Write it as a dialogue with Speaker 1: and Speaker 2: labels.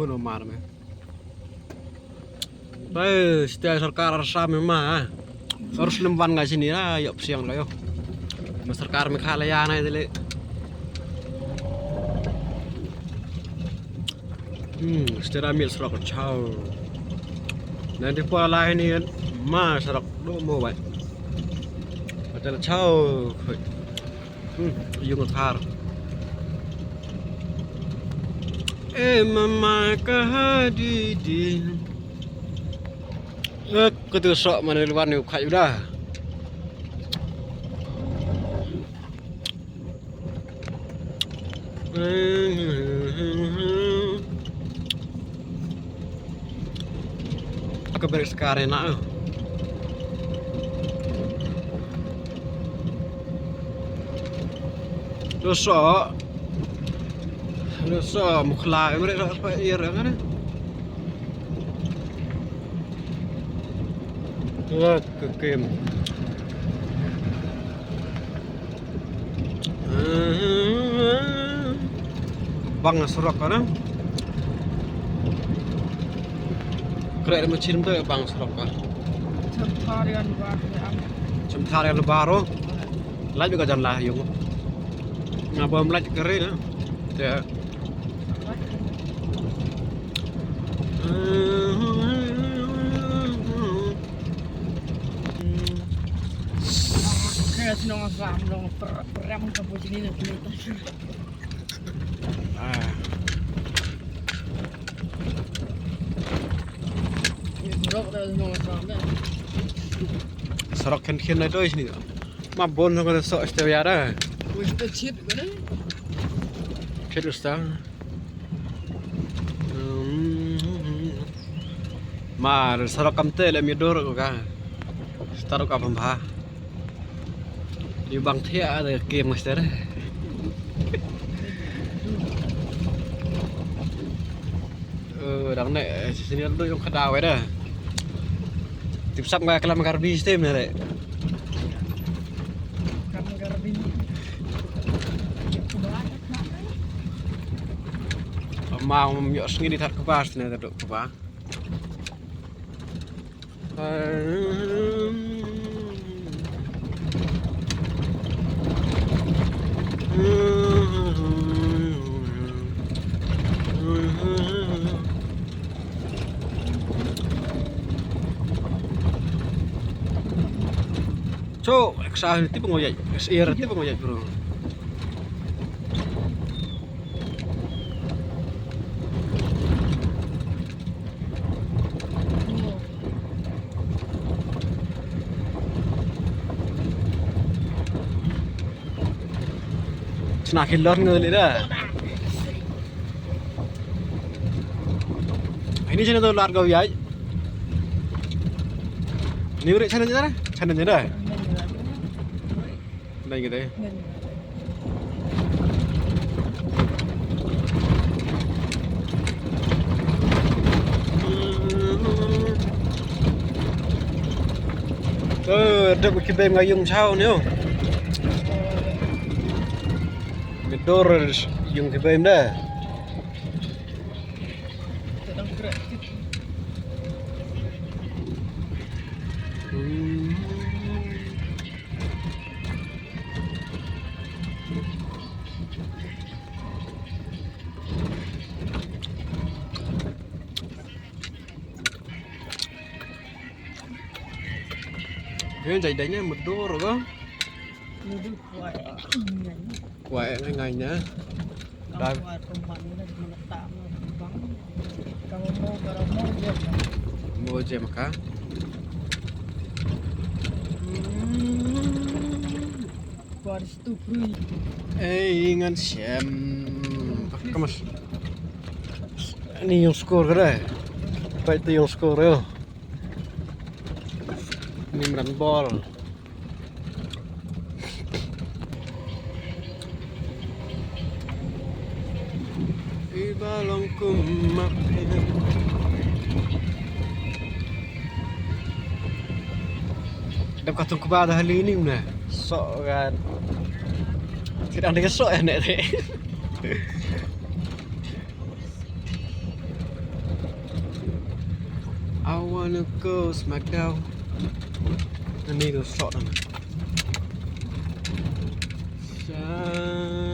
Speaker 1: Puno marme. Baik, setiap sarkar rasa memang harus lemban nggak sini lah, yuk siang lah yuk. Sarkar Meghalaya itu le. Setelah ambil serak kacau. Nanti pola lain ni kan, serak do mau baik. Ada kacau. Yung thar. Mama kahadidin. Ketu sok mana luar ni ukai dah. Aku beri sekarang nak. Dosa muklah mereka apa iya kan? Kekem. Bang serak kan? Keren macam tu bang serak kan? Cemtarian baru. Lagi juga jalan lah yung. Ngapa melaj keren? Ya.
Speaker 2: Kaya sinong asam dong peram kapo sini na kita. Serok dah sinong asam dah.
Speaker 1: Serok kan itu sini. Mabon sama sok istiwa dah.
Speaker 2: Mesti cip kan?
Speaker 1: Cip ustaz. Mar serok kamte le midur ka. Taruh ka pembah. Di bang thia ada game master. Đằng này xin tôi用khát đào ấy đó. Tiếp sắp ngay cái làm garbi system này đấy. Mau nhớ suy đi thật các bạn này là được các bạn. So, eksah itu pengoyak, SIR itu pengoyak bro. Semakin lor ngeli dah. Ini channel tu lor kau ya. Ini beri channel je dah, channel je dah. Lain gitu ya. Ada kita ngayung sao ni. Gedor yung tiba dah. Ini jadinya medor kan?
Speaker 2: Medor
Speaker 1: kuai ngay-ngaynya.
Speaker 2: Dah.
Speaker 1: Mau je maka.
Speaker 2: Baris tu free.
Speaker 1: Ingat siam. Kamas. Ini yang skor kada. Baik tu yang skor yo. Ini meran bol. Ibalongkum mapin. Dapat tu kepada hal ini mana? Sok kan. Tidak ada sok enak deh. wanna go Smackdown อันนี้ก็ช็อตนะใช่